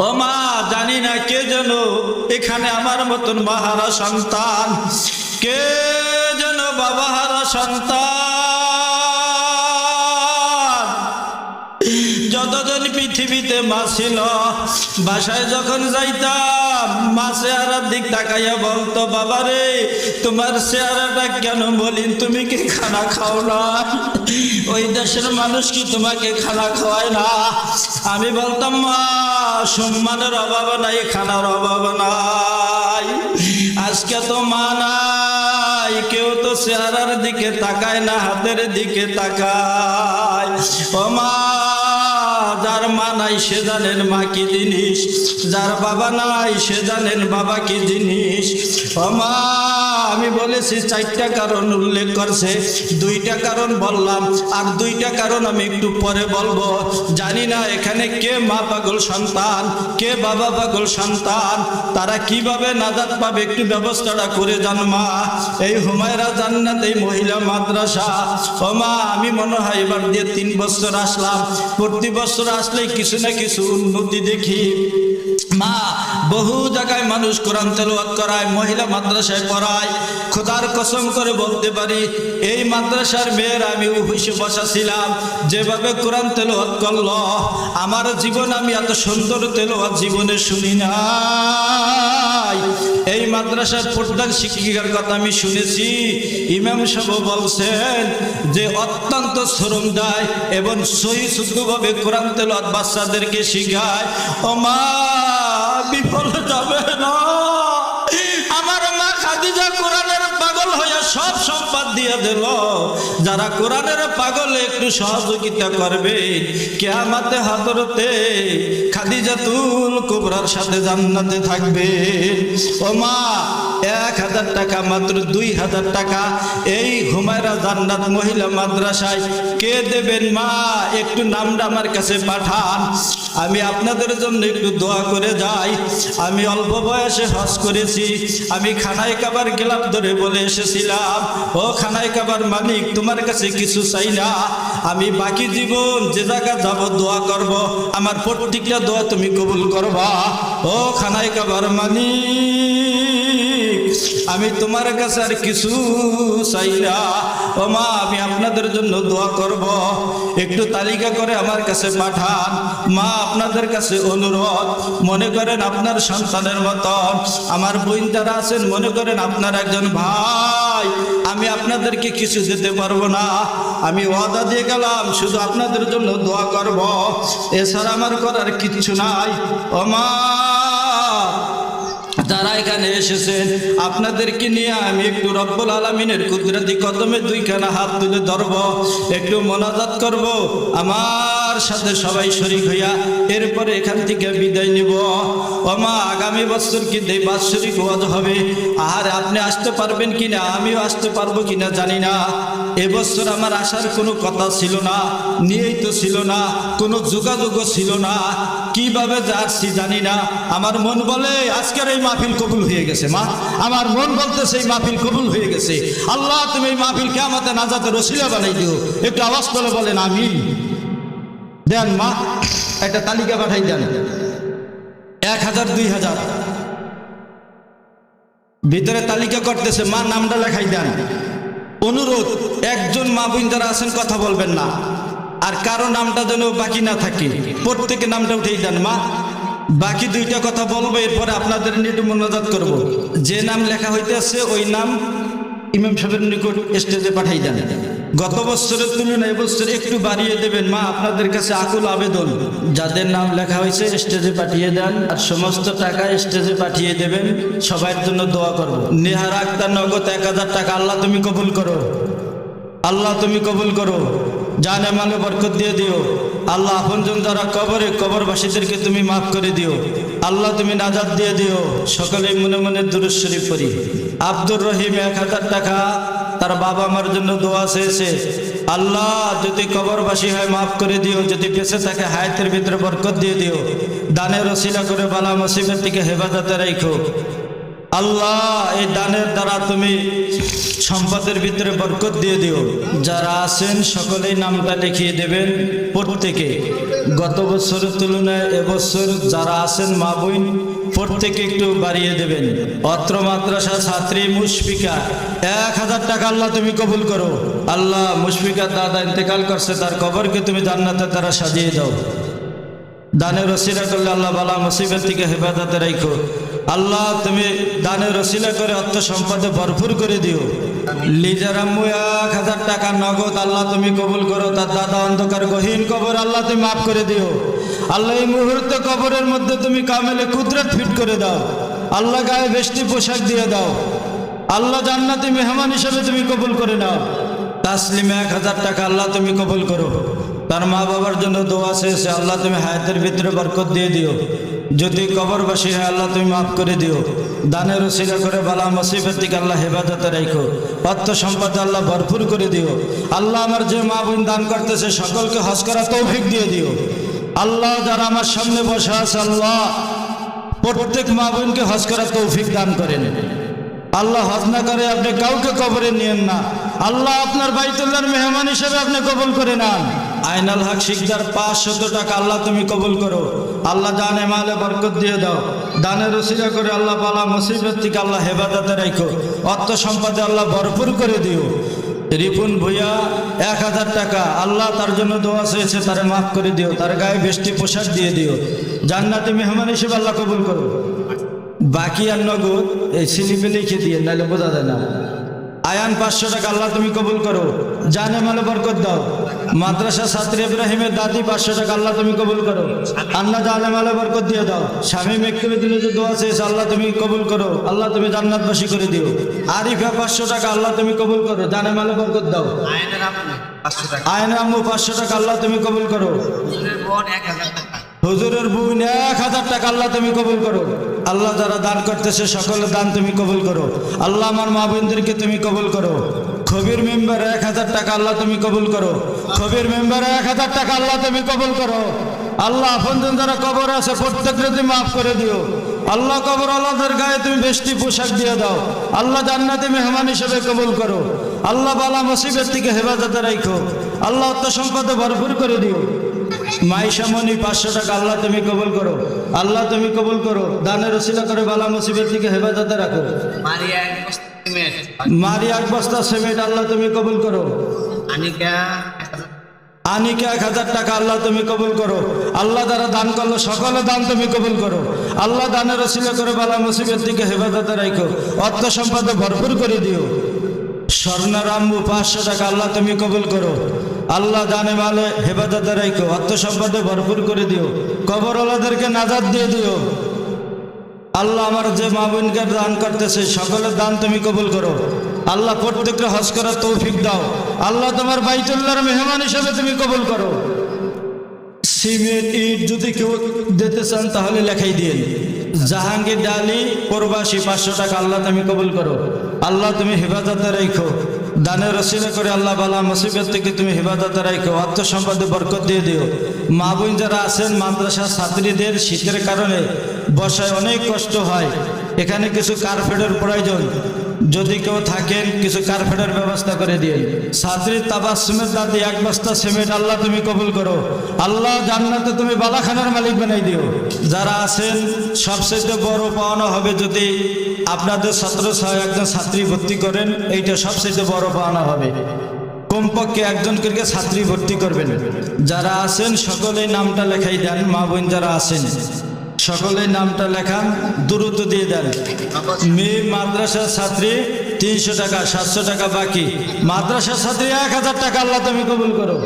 ও মা, জানি না কে যেন এখানে আমার মতন মাহারা সন্তান, কে যেন বাবাহারা সন্তান। যতজন পৃথিবীতে মা ছিল, বাসায় যখন যাইতাম মা চেহারার দিক তাকাইয়া বলতো, বাবা রে তোমার চেহারাটা কেন মলিন, তুমি কি খানা খাও না? ওই দেশের মানুষ কি তোমাকে খানা খাওয়ায় না? আমি বলতাম, মা সম্মানের অভাব নাই, খানার অভাব নাই। আজকে তো মা নাই, কেউ তো চেহারার দিকে তাকায় না, হাতের দিকে তাকায়। ও মা, যার মা নাই সে জানেন মা কি জিনিস, যার বাবা নাই সে জানেন বাবা কি জিনিস। ও মা, আমি বলেছি 4টা কারণ উল্লেখ করছে, 2টা কারণ বললাম, আর 2টা কারণ আমি একটু পরে বলবো। জানি না এখানে কে মা পাগল সন্তান, কে বাবা পাগল সন্তান, তারা কিভাবে নাজাত পাবে একটু ব্যবস্থাটা করে যান মা। এই হুমায়রা জান্নাত, এই মহিলা মাদ্রাসা। ও মা, আমি মনে হয় এবার দিয়ে 3 বছর আসলাম, প্রতি বছর আসলেই কিছু না কিছু উন্নতি দেখি। মা, বহু জায়গায় মানুষ কোরআন তেলাওয়াত করায়, মহিলা মাদ্রাসায় পড়ায়। খোদার কসম করে বলতে পারি, এই মাদ্রাসার মেয়ের আমি অফিসে বসা ছিলাম, যেভাবে কোরআন তেলাওয়াত করলো, আমার জীবন আমি এত সুন্দর তেলাওয়াত জীবনে শুনি নাই। এই মাদ্রাসার প্রধান শিক্ষিকার কথা আমি শুনেছি, ইমাম সাহেব বলছেন যে অত্যন্ত শ্রম দেয় এবং সহি শুদ্ধভাবে কোরআন তেলাওয়াত বাচ্চাদেরকে শিখায়। ও মা, বিফল যাবে না। আমার মা খাদিজা কোরআনের পাগল হয়ে সব সম্পদ দিয়ে দিল। যারা কোরআনের পাগলে একটু সহযোগিতা করবে, কিয়ামতে হযরতে খাদিজাতুল কুবরার সাথে জান্নাতে থাকবে। ও মা, 1000 টাকা, মাত্র 2000 টাকা এই হুমায়রা জান্নাত মহিলা মাদ্রাসায় কে দেবেন মা? একটু নামটা আমার কাছে পাঠান, আমি আপনাদের জন্য একটু দোয়া করে যাই। আমি অল্প বয়সে হজ করেছি, আমি খানায় কাবার গেলাম ধরে বলে এসেছিলাম, ও খানায় কাবার মালিক, তোমার কাছে কিছু চাই না, আমি বাকি জীবন যে জায়গা যাব দোয়া করব, আমার প্রত্যেকটা দোয়া তুমি কবুল করবা। ও খানায় কাবার মালিক, আমি তোমার কাছে আর কিছু চাই না। ও মা, আমি আপনাদের জন্য দোয়া করব, একটু তালিকা করে আমার কাছে পাঠান। মা, আপনাদের কাছে অনুরোধ, মনে করেন আপনার সন্তানের মতন আমার বোন যারা আছেন, মনে করেন আপনার একজন ভাই, আমি আপনাদেরকে কিছু দিতে পারবো না, আমি ওয়াদা দিয়ে গেলাম শুধু আপনাদের জন্য দোয়া করব, এছাড়া আমার করার কিচ্ছু নাই। ও মা, যারা এখানে এসেছেন আপনাদেরকে নিয়ে আমি একটু রব্বুল আলামিনের কুদরতি কদমে 2খানা হাত তুলে ধরব, একটু মোনাজাত করব, আমার সাথে সবাই শরীক হইয়া এরপরে এখান থেকে বিদায় নিব। ও মা, আগামী বছর কি এই বাৎসরিক ওয়াজ হবে, আর আপনি আসতে পারবেন কিনা, আমিও আসতে পারবো কিনা জানি না। এবছর আমার আসার কোনো কথা ছিল না, নিয়েই তো ছিল না, কোনো যোগাযোগও ছিল না, কিভাবে যাচ্ছি জানি না। আমার মন বলে আজকের এই মাহফিল কবুল হয়ে গেছে। মা, আমার মন বলতেছে এই মাহফিল কবুল হয়ে গেছে। আল্লাহ, তুমি এই মাহফিল কিয়ামতে নাজাতের ওসিলা বানাই দিও। একটু আওয়াজ করে বলেন আমিন। দেন মা, একটা তালিকা পাঠাই দেন, 1000 2000 ভিতরে তালিকা করতেছে, মা নামটা লেখাই দেন। অনুরোধ, একজন মা বোন যারা আছেন কথা বলবেন না, আর কারো নামটা যেন বাকি না থাকে, প্রত্যেকে নামটা উঠেই দেন মা। বাকি 2টা কথা বলবো, এরপরে আপনাদের নিয়ে একটু মোনাজাত করবো। যে নাম লেখা হইতেছে ওই নাম ইমাম সাহেবের নিকট স্টেজে পাঠাই দেন। গত বছরের তুলনায় এবছর একটু বাড়িয়ে দেবেন মা, আপনাদের কাছে আকুল আবেদন। যাদের নাম লেখা হয়েছে স্টেজে পাঠিয়ে দেন, আর সমস্ত টাকা স্টেজে পাঠিয়ে দেবেন। সবার জন্য দোয়া করব। নেহার আক্তার নগদ 1000 টাকা, আল্লাহ তুমি কবুল করো, আল্লাহ তুমি কবুল করো, জানে মালে বরকত দিয়ে দিও। আল্লাহ, আপনজন যারা কবরে, কবরবাসীদেরকে তুমি মাফ করে দিও। আল্লাহ, তুমি নাজাত দিয়ে দিও। সকলে মনে মনে দুরূদ শরীফ পড়ি। আব্দুর রহিম 1000 টাকা, তার বাবা মার জন্য দোয়া চেয়েছে। আল্লাহ, যদি কবরবাসী হয় মাফ করে দিও, যদি বেঁচে থাকে হায়াতের ভিতরে বরকত দিয়ে দিও। দানের ওসিলা করে বালা মুসিবত থেকে হেফাজতে রাখো। আল্লাহ এই দানের দ্বারা তুমি সম্পদের ভিতরে বরকত দিয়ে দিও। যারা আছেন সকলেই নামটা লিখিয়ে দেবেন প্রত্যেকে। গত বছরের তুলনায় এবছর যারা আছেন মা বোন প্রত্যেকে একটু বাড়িয়ে দেবেন। অত্র মাদ্রাসা ছাত্রী মুশফিকা 1000 টাকা আল্লাহ তুমি কবুল করো। আল্লাহ মুশফিকার দাদা ইন্তেকাল করছে, তার কবরকে তুমি জান্নাতের দ্বারা সাজিয়ে দাও। দানের রসিলা করলে আল্লাহ বালা মুসিবত থেকে হেফাজতে রাখো। আল্লাহ তুমি দানের রসিলা করে অর্থ সম্পদে ভরপুর করে দিও। লিজার আম্মু 1000 টাকা নগদ আল্লাহ তুমি কবুল করো। তার দাদা অন্ধকার গহীন কবর আল্লাহ তুমি মাফ করে দিও। আল্লাহ এই মুহূর্তে কবরের মধ্যে তুমি কামেলে কুদরত ফিট করে দাও। আল্লাহ গায়ে বেশটি পোশাক দিয়ে দাও। আল্লাহ জান্নাতি মেহমান হিসেবে তুমি কবুল করে নাও। তাসলিম 1000 টাকা আল্লাহ তুমি কবুল করো। তার মা বাবার জন্য দোয়া চেয়েছে, আল্লাহ তুমি হায়াতের ভিতরে বরকত দিয়ে দিও। যদি কবরবাসী হয় আল্লাহ তুমি মাফ করে দিও। দানের ওসিলা করে বালা মুসিবত থেকে আল্লাহ হেফাজতে রাখো। অর্থ সম্পদ আল্লাহ ভরপুর করে দিও। আল্লাহ আমার যে মা বোন দান করতেছে সকলকে হজ করা তৌফিক দিয়ে দিও। আল্লাহ যারা আমার সামনে বসে আছে আল্লাহ প্রত্যেক মা বোনকে হজ করা তৌফিক দান করেন। আল্লাহ হজ না করে আপনি কাউকে কবরে নিয়েন না। আল্লাহ আপনার বাইতুল্লাহর মেহমান হিসেবে আপনি কবুল করে নেন। আইনাল হক শিকদার 500 টাকা আল্লাহ তুমি কবুল করো। আল্লাহ জানে মালে বরকত দিয়ে দাও। দানের ওসিলা করে আল্লাহ বালা মুসিবত থেকে আল্লাহ হেফাজতে রাখো। অর্থ সম্পদে আল্লাহ ভরপুর করে দিও। রিপুন ভুইয়া 1000 টাকা আল্লাহ তার জন্য দোয়া চেয়েছে, তারে মাফ করে দিও। তার গায়ে বেশটি পোশাক দিয়ে দিও। জান্নাতি মেহমান হিসেবে আল্লাহ কবুল করো। বাকি আর নগদ এই স্লিপে লিখে দিয়ে, নাহলে বোঝা যায় না। আয়ান 500 টাকা আল্লাহ তুমি কবুল করো। জানে মালে বরকত দাও। মাদ্রাসা ছাত্রী ইব্রাহিমের দাদি 500 টাকা আল্লাহ তুমি কবুল করো। আল্লাহ জানে মালে বরকত দিয়ে দাও। স্বামী মেকতুবে দিলে যে দোয়া চেয়েছে আল্লাহ তুমি কবুল করো। আল্লাহ তুমি জান্নাতবাসী করে দিও। আরিফা 500 টাকা আল্লাহ তুমি কবুল করো। জানে মালে বরকত দাও। আয়না আম্মু 500 টাকা আল্লাহ তুমি কবুল করো। হুজুরের বোন 1000 টাকা আল্লাহ তুমি কবুল করো। আল্লাহ যারা দান করতেছে সকলের দান তুমি কবুল করো। আল্লাহ আমার মা বোনদেরকে তুমি কবুল করো। খবির মেম্বার 1000 টাকা আল্লাহ তুমি কবুল করো। খবির মেম্বার 1000 টাকা আল্লাহ তুমি কবুল করো। আল্লাহ আপনজন যারা কবর আছে প্রত্যেককে তুমি মাফ করে দিও। আল্লাহ কবর আল্লাহদের গায়ে তুমি বেশটি পোশাক দিয়ে দাও। আল্লাহ জান্নাতি মেহমান হিসেবে কবুল করো। আল্লাহ বালা মুসিবত থেকে হেফাজতে রাখো। আল্লাহ অর্থ সম্পদে ভরপুর করে দিও। মাইশামণি 500 টাকা আল্লাহ তুমি কবুল করো। আল্লাহ তুমি কবুল করো। দানের ওসিলা করে বালা মুসিবত থেকে হেফাজতে রাখো। মারিয়া 1 বস্তা সিমেন্ট আল্লাহ তুমি কবুল করো। আনিকা 1000 টাকা আল্লাহ তুমি কবুল করো। আল্লাহ যারা দান করলো সকলে দান তুমি কবুল করো। আল্লাহ দানের ওসিলা করে বালা মুসিবত থেকে হেফাজতে রাখো। অর্থ সম্পদে ভরপুর করে দিও। স্বর্ণার আম্মু 500 টাকা আল্লাহ তুমি কবুল করো। আল্লাহ জানে মালে হেফাজতে রাখো। অর্থ সম্পদে ভরপুর করে দিও। কবরওয়ালাদেরকে নাজাত দিয়ে দিও। আল্লাহ আমার যে মা বোনকে দান করতেছে সকলের দান তুমি কবুল করো। আল্লাহ প্রত্যেককে হজ করার তৌফিক দাও। আল্লাহ তোমার বাইতুল্লাহর মেহমান হিসেবে তুমি কবুল করো। সিমেন্ট ইট যদি কেউ দিতে চান তাহলে লেখাই দিন। জাহাঙ্গীর ডালি প্রবাসী 500 টাকা আল্লাহ তুমি কবুল করো। আল্লাহ তুমি হেফাজতে রাখো। দানের রসিলা করে আল্লাহ বালা মুসিবত থেকে তুমি হেফাজতে রাখো। অর্থ সম্পদে বরকত দিয়ে দিও। মা বোন যারা আছেন মাদ্রাসা ছাত্রীদের শীতের কারণে বসায় অনেক কষ্ট হয়। এখানে কিছু কার্পেটের প্রয়োজন। যদি কেউ থাকেন কিছু কার্পেটের ব্যবস্থা করে দিন। ছাত্রী তাবাসসুমের দাদি 1 বস্তা সিমেন্ট আল্লাহ তুমি কবুল করো। আল্লাহ জান্নাতে তুমি বালাখানার মালিক বানাই দিও। যারা আছেন সবচেয়ে বড় পাওনা হবে যদি আপনাদের ছাত্র একজন ছাত্রী ভর্তি করেন। এইটা সবচেয়ে বড় পাওনা হবে। কমপক্ষে একজন করে ছাত্রী ভর্তি করবেন। যারা আছেন সকলেই নামটা লেখাই দেন। মা বোন যারা আছেন সকলেই নামটা লেখান, দ্রুত দিয়ে দেন। মেয়ে মাদ্রাসার ছাত্রী 300 টাকা, 700 টাকা বাকি। মাদ্রাসার ছাত্রী 1000 টাকা আল্লাহ তুমি কবুল করো।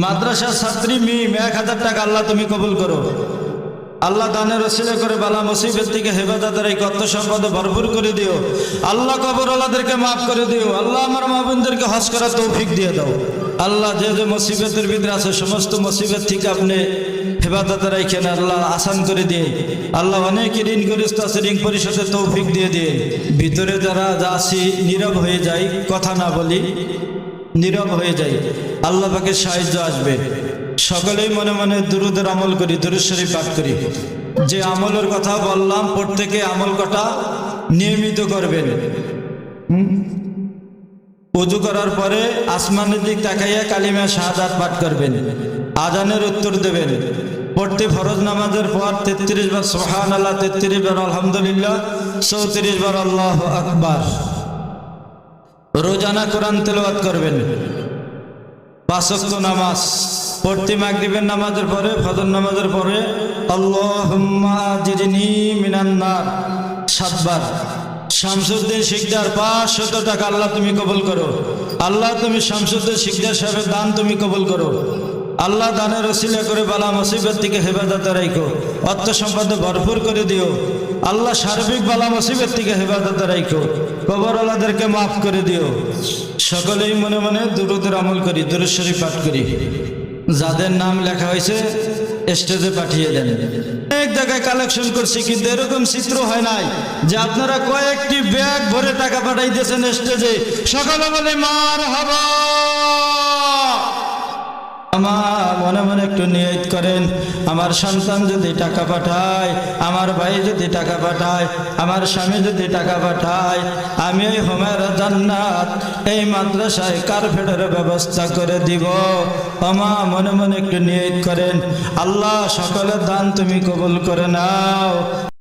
মাদ্রাসার ছাত্রী মিম 1000 টাকা আল্লাহ তুমি কবুল করো। আল্লাহ দানের ওসিলা করে বালা মুসিবত থেকে হেফাজতে রাখো। অর্থ সম্পদে ভরপুর করে দিও। আল্লাহ কবরওয়ালাদেরকে মাফ করে দিও। আল্লাহ আমার মা বোনদেরকে হজ করার তৌফিক দিয়ে দাও। আল্লাহ যে যে মুসিবতের ভিতরে আছে সমস্ত মুসিবত থেকে আপনি হেফাজতে রাখেন। আল্লাহ আসান করে দিয়ে। আল্লাহ অনেক ঋণগ্রস্ত আছে, ঋণ পরিশোধের তৌফিক দিয়ে দিয়ে। ভিতরে যারা আছি নীরব হয়ে যাই, কথা না বলি, নীরব হয়ে যাই। আল্লাহ পাকের সাহায্য আসবে। সকলেই মনে মনে দুরুদের আমল করি, দুরূদ শরীফ পাঠ করি। যে আমলের কথা বললাম প্রত্যেকে আমল কটা নিয়মিত করবেন। ওযু করার পরে আসমানের দিক তাকাইয়া কালিমা শাহাদাত পাঠ করবেন, আজানের উত্তর দেবেন। প্রতি ফরজ নামাজের পর 33 বার সুবহানাল্লাহ, 33 বার আলহামদুলিল্লাহ, 34 বার আল্লাহু আকবার। রোজানা কোরআন তেলাওয়াত করবেন। 5 ওয়াক্ত নামাজ প্রতি মাগরিবের নামাজের পরে, ফজর নামাজের পরে আল্লাহুম্মা আজিরনি মিনান নার 7 বার। শামসুদ্দিন শিকদার 500 টাকা আল্লাহ তুমি কবুল করো। আল্লাহ তুমি শামসুদ্দিন শিকদার সাহেবের দান তুমি কবুল করো। আল্লাহ দানের ওসিলা করে বালা মুসিবত থেকে হেফাজত রাখো, অর্থ সম্পদে ভরপুর করে দিও। আল্লাহ সার্বিক বালা মুসিবত থেকে হেফাজত রাখো, কবরওয়ালাদেরকে মাফ করে দিও। সকলেই মনে মনে দুরূদের আমল করি, দুরূদ শরীফ পাঠ করি। যাদের নাম লেখা হয়েছে স্টেজে পাঠিয়ে দেন। অনেক জায়গায় কালেকশন করছি, কিন্তু এরকম চিত্র হয় নাই যে আপনারা কয়েকটি ব্যাগ ভরে টাকা পাঠাইতেছেন স্টেজে। সকলে বলে মারহাবা। আমার মনে মনে একটু নিয়ত করেন, আমার সন্তান যদি টাকা পাঠায়, আমার ভাই যদি টাকা পাঠায়, আমার স্বামী যদি টাকা পাঠায়, আমি এই হুমায়রা জান্নাত এই মাদ্রাসায় কার্পেটের ব্যবস্থা করে দিব। আমার মনে মনে একটু নিয়ত করেন, আল্লাহ সকলের দান তুমি কবুল করে নাও।